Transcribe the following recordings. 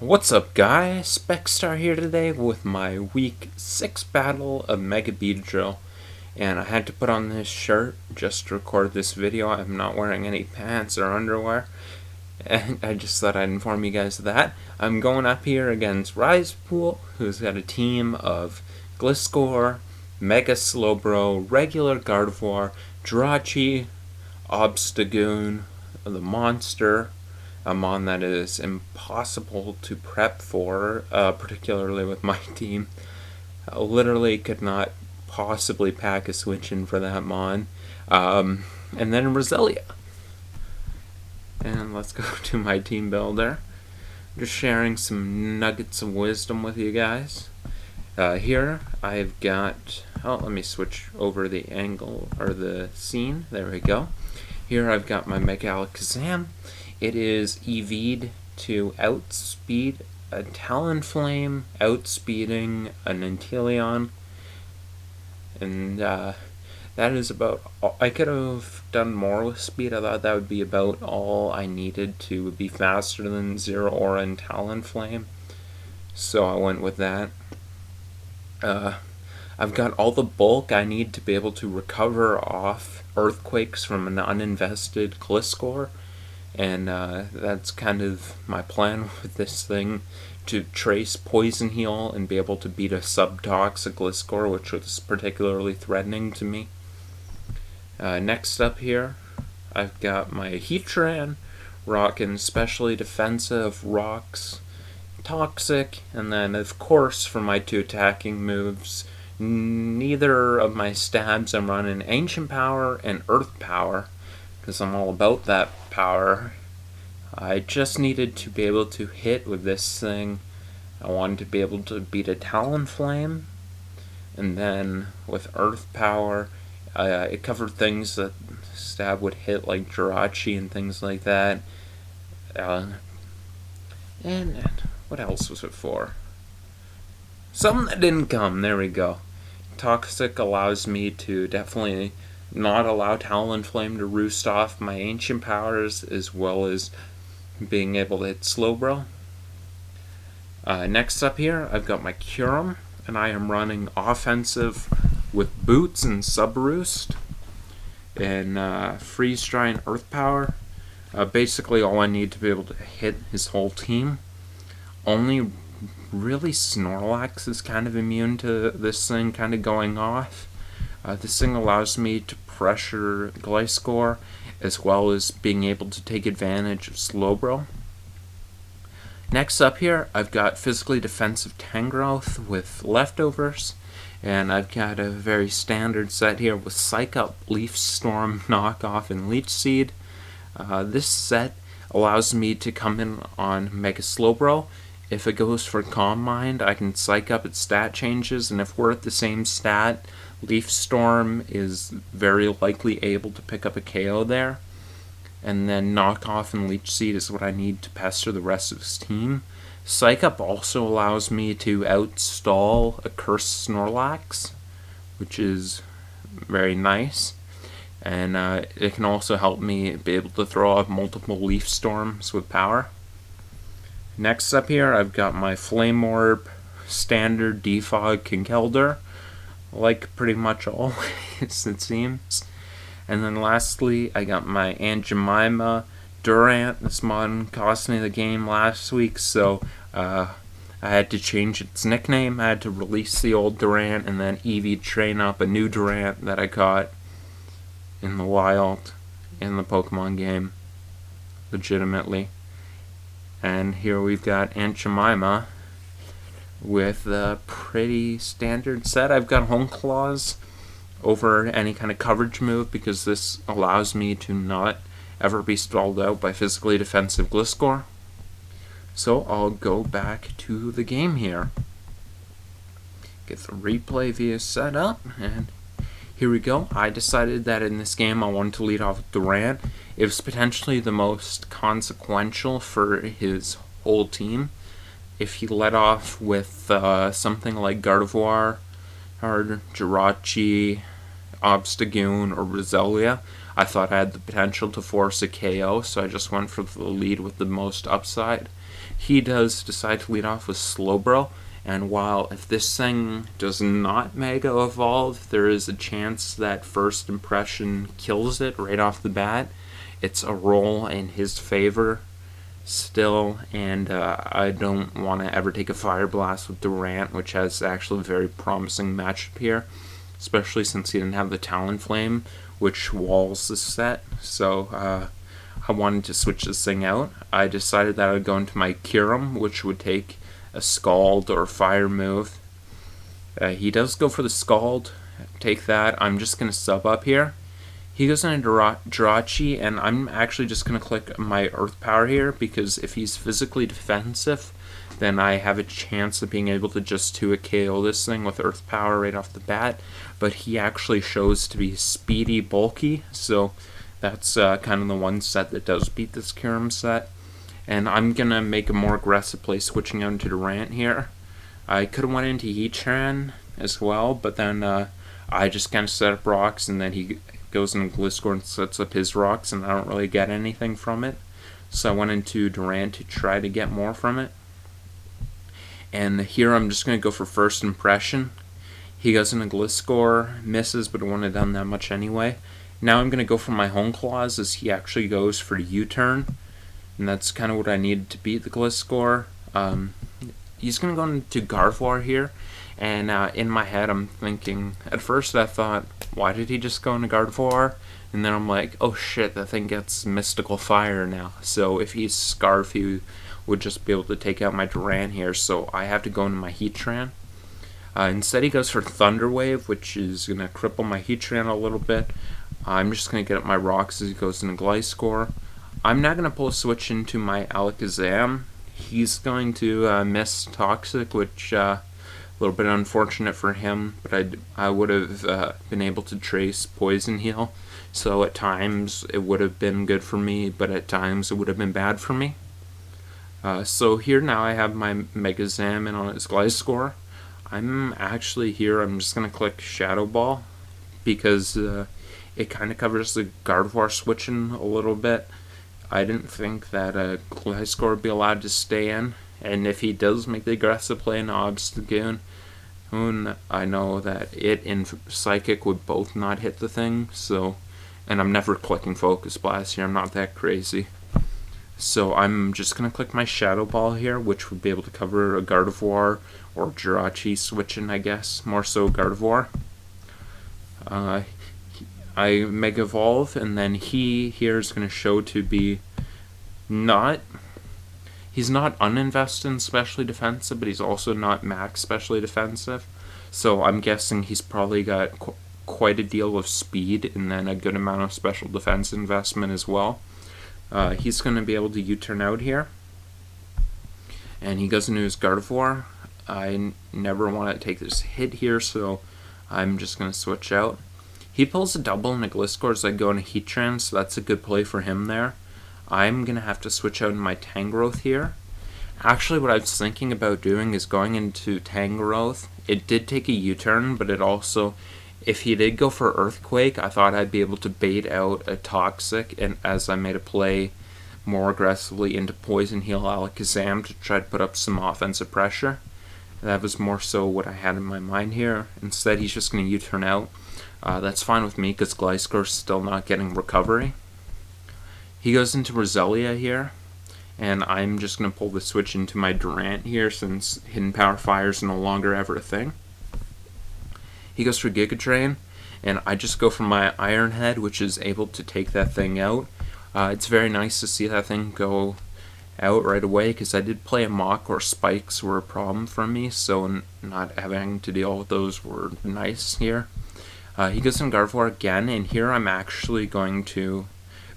What's up, guys? Specstar here today with my week 6 battle of Mega Beedrill, and I had to put on this shirt just to record this video. I'm not wearing any pants or underwear, and I just thought I'd inform you guys of that. I'm going up here against Risepool, who's got a team of Gliscor, Mega Slowbro, regular Gardevoir, Jirachi, Obstagoon, the Monster, a mon that is impossible to prep for, particularly with my team. I literally could not possibly pack a switch in for that mon. And then Roselia. And let's go to my team builder. Just sharing some nuggets of wisdom with you guys. Here I've got, let me switch over the angle, or the scene. There we go. Here I've got my Mega Alakazam. It is EV'd to outspeed a Talonflame, outspeeding an Inteleon, and that is about all. I could have done more with speed. I thought that would be about all I needed to be faster than Zero Aura and Talonflame, so I went with that. I've got all the bulk I need to be able to recover off Earthquakes from an uninvested Gliscor. And that's kind of my plan with this thing, to trace Poison Heal and be able to beat a subtoxic Gliscor, which was particularly threatening to me. Next up here, I've got my Heatran, rocking specially defensive, rocks, toxic, and then of course for my two attacking moves, neither of my stabs I'm running Ancient Power and Earth Power, because I'm all about that power. I just needed to be able to hit with this thing. I wanted to be able to beat a Talonflame, and then with Earth Power, it covered things that stab would hit, like Jirachi and things like that. And what else was it for? Something that didn't come. There we go. Toxic allows me to definitely not allow Talonflame to roost off my Ancient Powers, as well as being able to hit Slowbro. Next up here, I've got my Kyurem, and I am running offensive with Boots and Subroost, and Freeze Dry and Earth Power. Basically all I need to be able to hit his whole team. Only really Snorlax is kind of immune to this thing kind of going off. This thing allows me to pressure Gliscor, as well as being able to take advantage of Slowbro. Next up here, I've got physically defensive Tangrowth with leftovers, and I've got a very standard set here with Psych Up, Leaf Storm, Knockoff, and Leech Seed. This set allows me to come in on Mega Slowbro. If it goes for Calm Mind, I can Psych Up its stat changes, and if we're at the same stat, Leaf Storm is very likely able to pick up a KO there. And then Knockoff and Leech Seed is what I need to pester the rest of his team. Psych Up also allows me to outstall a Cursed Snorlax, which is very nice. And it can also help me be able to throw off multiple Leaf Storms with power. Next up here, I've got my Flame Orb, standard Defog Kinkeldurr, like pretty much always, it seems. And then lastly, I got my Aunt Jemima Durant. This mon cost me the game last week, so I had to change its nickname. I had to release the old Durant and then EV train up a new Durant that I caught in the wild in the Pokemon game, legitimately. And here we've got Aunt Jemima with a pretty standard set. I've got Home Claws over any kind of coverage move, because this allows me to not ever be stalled out by physically defensive Gliscor. So I'll go back to the game here. Get the replay view set up, and here we go. I decided that in this game I wanted to lead off with Durant. It was potentially the most consequential for his whole team. If he led off with something like Gardevoir, or Jirachi, Obstagoon, or Roselia, I thought I had the potential to force a KO, so I just went for the lead with the most upside. he does decide to lead off with Slowbro. And while if this thing does not Mega Evolve, there is a chance that First Impression kills it right off the bat. It's a roll in his favor still, and I don't want to ever take a Fire Blast with Durant, which has actually a very promising matchup here, especially since he didn't have the Talonflame, which walls the set. So I wanted to switch this thing out. I decided that I would go into my Kyurem, which would take a Scald or Fire move. He does go for the Scald. Take that. I'm just going to sub up here. He goes into Jirachi, and I'm actually just going to click my Earth Power here, because if he's physically defensive, then I have a chance of being able to just 2-hit KO this thing with Earth Power right off the bat. But he actually shows to be speedy, bulky, so that's kind of the one set that does beat this Kyurem set. And I'm going to make a more aggressive play switching out into Durant here. I could have went into Heatran as well, but then I just kind of set up rocks, and then he goes into Gliscor and sets up his rocks, and I don't really get anything from it. So I went into Durant to try to get more from it. And here I'm just going to go for First Impression. He goes into Gliscor, misses, but it wouldn't have done that much anyway. Now I'm going to go for my Hone Claws as he actually goes for U-turn. And that's kind of what I needed to beat the Gliscor. He's going to go into Gardevoir here. And in my head I'm thinking, at first I thought, why did he just go into Gardevoir? And then I'm like, oh shit, that thing gets Mystical Fire now. So if he's Scarf, he would just be able to take out my Durant here. So I have to go into my Heatran. Instead he goes for Thunder Wave, which is going to cripple my Heatran a little bit. I'm just going to get up my rocks as he goes into Gliscor. I'm not going to pull a switch into my Alakazam. He's going to miss Toxic, which a little bit unfortunate for him, but I would have been able to trace Poison Heal. So at times it would have been good for me, but at times it would have been bad for me. So here now I have my Megazam in on his Gliscor. I'm actually here, I'm just going to click Shadow Ball, because it kind of covers the Gardevoir switching a little bit. I didn't think that Gliscor would be allowed to stay in, and if he does make the aggressive play in Obstagoon, I know that it and Psychic would both not hit the thing, so, and I'm never clicking Focus Blast here, I'm not that crazy. So I'm just going to click my Shadow Ball here, which would be able to cover a Gardevoir or Jirachi switching, I guess, more so Gardevoir. I Mega Evolve, and then he here is going to show to be he's not uninvested in specially defensive, but he's also not max specially defensive. So I'm guessing he's probably got quite a deal of speed and then a good amount of special defense investment as well. He's going to be able to U-turn out here. And he goes into his Gardevoir. I never want to take this hit here, so I'm just going to switch out. He pulls a double in a Gliscor as I go into Heatran, so that's a good play for him there. I'm going to have to switch out in my Tangrowth here. Actually, what I was thinking about doing is going into Tangrowth. It did take a U-turn, but it also, if he did go for Earthquake, I thought I'd be able to bait out a Toxic, and as I made a play more aggressively into Poison Heal Alakazam to try to put up some offensive pressure. That was more so what I had in my mind here. Instead, he's just going to U-turn out. That's fine with me because Gliscor's still not getting recovery. He goes into Roselia here, and I'm just going to pull the switch into my Durant here since Hidden Power Fire is no longer ever a thing. He goes for Giga Drain, and I just go for my Iron Head, which is able to take that thing out. It's very nice to see that thing go out right away, because I did play a Mach where spikes were a problem for me, so not having to deal with those were nice here. He goes in Gardevoir again, and here I'm actually going to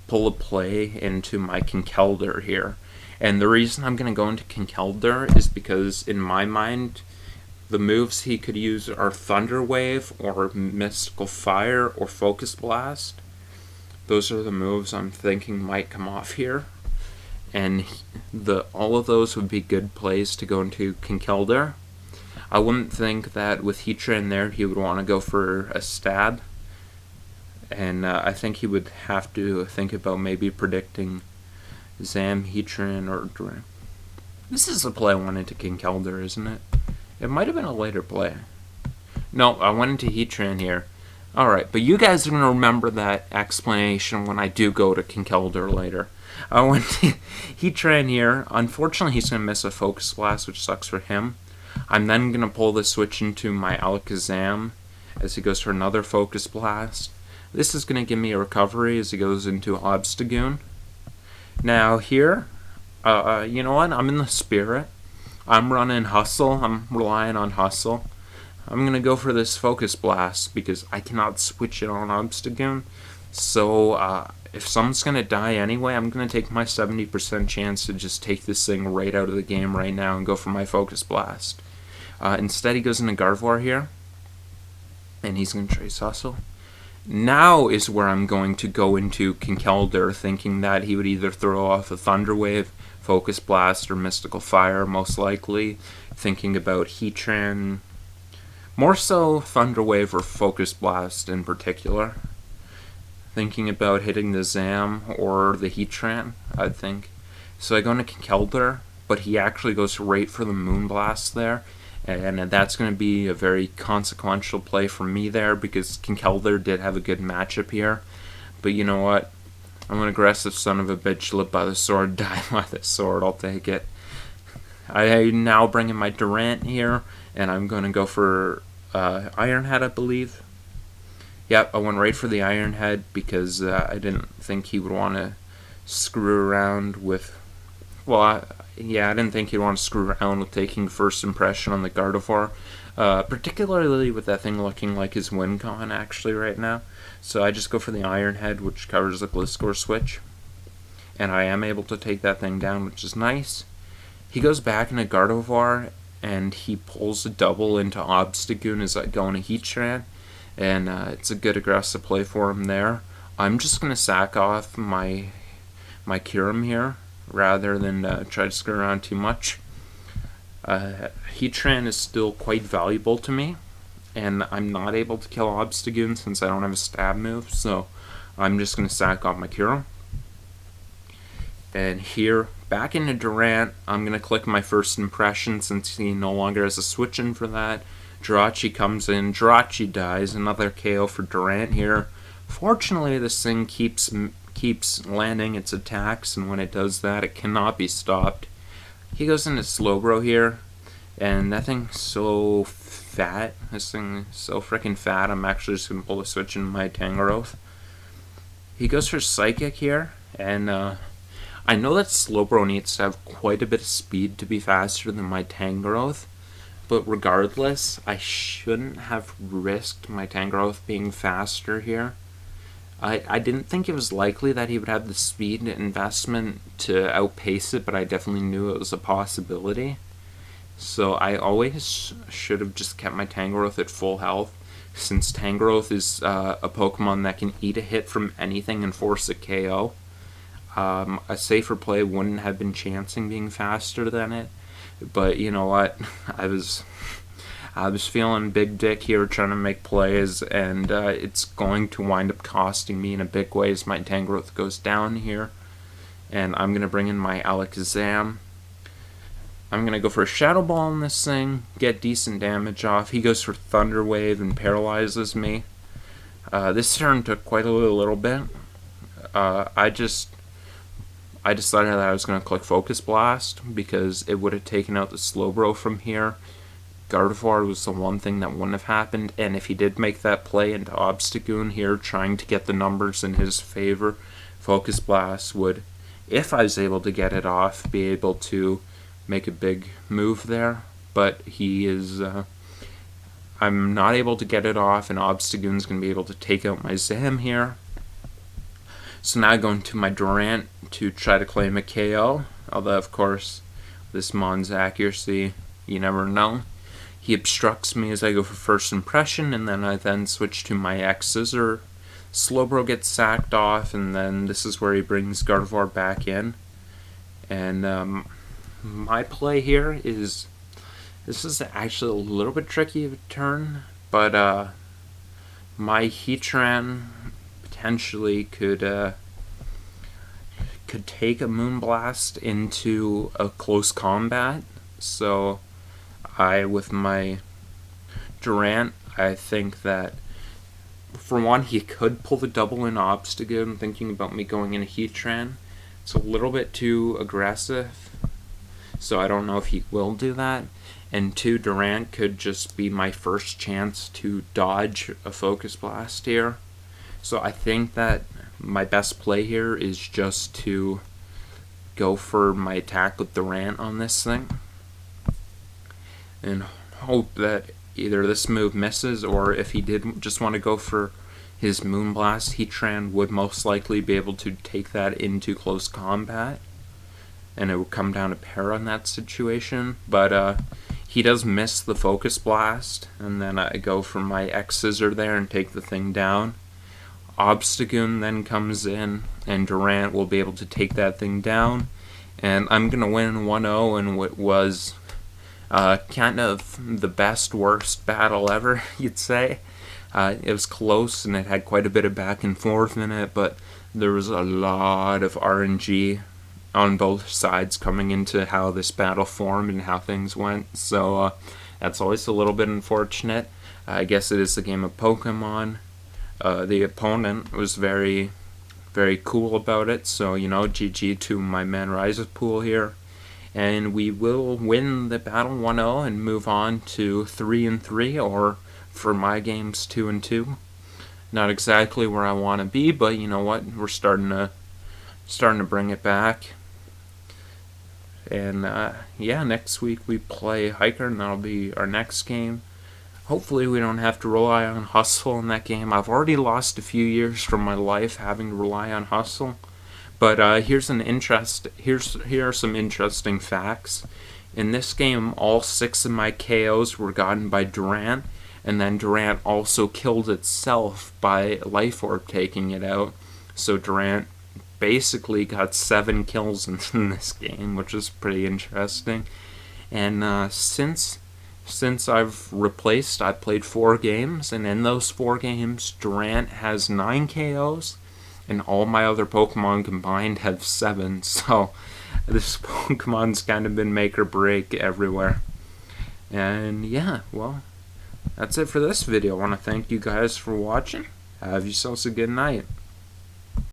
pull a play into my Conkeldurr here. And the reason I'm going to go into Conkeldurr is because in my mind, the moves he could use are Thunder Wave or Mystical Fire or Focus Blast. Those are the moves I'm thinking might come off here. And all of those would be good plays to go into Conkeldurr. I wouldn't think that with Heatran there he would want to go for a stab. And I think he would have to think about maybe predicting Zam, Heatran, or Durant. This is the play I went into King Kelder, isn't it? It might have been a later play. No, I went into Heatran here. Alright, but you guys are going to remember that explanation when I do go to King Kelder later. I went to Heatran here. Unfortunately, he's going to miss a Focus Blast, which sucks for him. I'm then going to pull the switch into my Alakazam as he goes for another Focus Blast. This is going to give me a recovery as he goes into Obstagoon. Now here, you know what? I'm in the spirit. I'm running Hustle. I'm relying on Hustle. I'm going to go for this Focus Blast because I cannot switch it on Obstagoon. So if someone's going to die anyway, I'm going to take my 70% chance to just take this thing right out of the game right now and go for my Focus Blast. Instead, he goes into Gardevoir here, and he's going to Trace Hustle. Now is where I'm going to go into Kinkeldurr, thinking that he would either throw off a Thunder Wave, Focus Blast, or Mystical Fire, most likely. Thinking about Heatran, more so Thunder Wave or Focus Blast in particular. Thinking about hitting the Zam or the Heatran, I think. So I go into Kinkeldurr, but he actually goes right for the Moonblast there. And that's going to be a very consequential play for me there because Kinkeldurr did have a good matchup here. But you know what? I'm an aggressive son of a bitch, live by the sword, die by the sword. I'll take it. I now bring in my Durant here, and I'm going to go for Iron Head, I believe. Yep, I went right for the Iron Head because I didn't think he would want to screw around with... Well, I didn't think he'd want to screw around with taking first impression on the Gardevoir, particularly with that thing looking like his win con actually right now. So I just go for the Iron Head, which covers the Gliscor switch, and I am able to take that thing down, which is nice. He goes back into Gardevoir, and he pulls a double into Obstagoon as I go into Heatran, and it's a good aggressive play for him there. I'm just going to sack off my Kyurem here, rather than try to screw around too much. Heatran is still quite valuable to me, and I'm not able to kill Obstagoon since I don't have a stab move, so I'm just going to sack off my Kyurem. And here, back into Durant, I'm going to click my first impression since he no longer has a switch in for that. Jirachi comes in, Jirachi dies, another KO for Durant here. Fortunately, this thing keeps landing its attacks, and when it does that, it cannot be stopped. He goes into Slowbro here, and that thing's so fat. This thing is so freaking fat, I'm actually just going to pull the switch into my Tangrowth. He goes for Psychic here, and I know that Slowbro needs to have quite a bit of speed to be faster than my Tangrowth, but regardless, I shouldn't have risked my Tangrowth being faster here. I didn't think it was likely that he would have the speed investment to outpace it, but I definitely knew it was a possibility. So I always should have just kept my Tangrowth at full health, since Tangrowth is a Pokemon that can eat a hit from anything and force a KO. A safer play wouldn't have been chancing being faster than it, but you know what? I was feeling big dick here trying to make plays, and it's going to wind up costing me in a big way as my Tangrowth goes down here. And I'm going to bring in my Alakazam. I'm going to go for a Shadow Ball on this thing, get decent damage off. He goes for Thunder Wave and paralyzes me. This turn took quite a little bit. I decided that I was going to click Focus Blast because it would have taken out the Slowbro from here. Gardevoir was the one thing that wouldn't have happened, and if he did make that play into Obstagoon here, trying to get the numbers in his favor, Focus Blast would, if I was able to get it off, be able to make a big move there. But he is, I'm not able to get it off, and Obstagoon's going to be able to take out my Zam here. So now I go into my Durant to try to claim a KO, although of course, this Mon's accuracy, you never know. He obstructs me as I go for first impression, and then I switch to my X-Scissor. Slowbro gets sacked off, and then this is where he brings Gardevoir back in. And my play here is, this is actually a little bit tricky of a turn, but my Heatran potentially could could take a Moonblast into a close combat. So with my Durant, I think that for one, he could pull the double in Obstagoon, thinking about me going into Heatran. It's a little bit too aggressive, so I don't know if he will do that. And two, Durant could just be my first chance to dodge a Focus Blast here. So I think that my best play here is just to go for my attack with Durant on this thing and hope that either this move misses, or if he did just want to go for his Moonblast, Heatran would most likely be able to take that into close combat, and it would come down to pair on that situation. But he does miss the Focus Blast, and then I go for my X-Scissor there and take the thing down. Obstagoon then comes in, and Durant will be able to take that thing down, and I'm going to win 1-0 in what was kind of the best-worst battle ever, you'd say. It was close, and it had quite a bit of back and forth in it, but there was a lot of RNG on both sides coming into how this battle formed and how things went, so that's always a little bit unfortunate. I guess it is the game of Pokemon. The opponent was very, very cool about it, so, GG to my man Risepool here. And we will win the battle 1-0 and move on to 3-3, or for my games 2-2. Not exactly where I want to be, but you know what? We're starting to bring it back. And yeah, next week we play Hiker, and that'll be our next game. Hopefully we don't have to rely on Hustle in that game. I've already lost a few years from my life having to rely on Hustle. But here are some interesting facts. In this game, all 6 of my KOs were gotten by Durant, and then Durant also killed itself by Life Orb taking it out. So Durant basically got 7 kills in this game, which is pretty interesting. And since I've replaced, I played 4 games, and in those 4 games, Durant has 9 KOs. And all my other Pokemon combined have 7, so this Pokemon's kind of been make or break everywhere. And yeah, well, that's it for this video. I want to thank you guys for watching. Have yourselves a good night.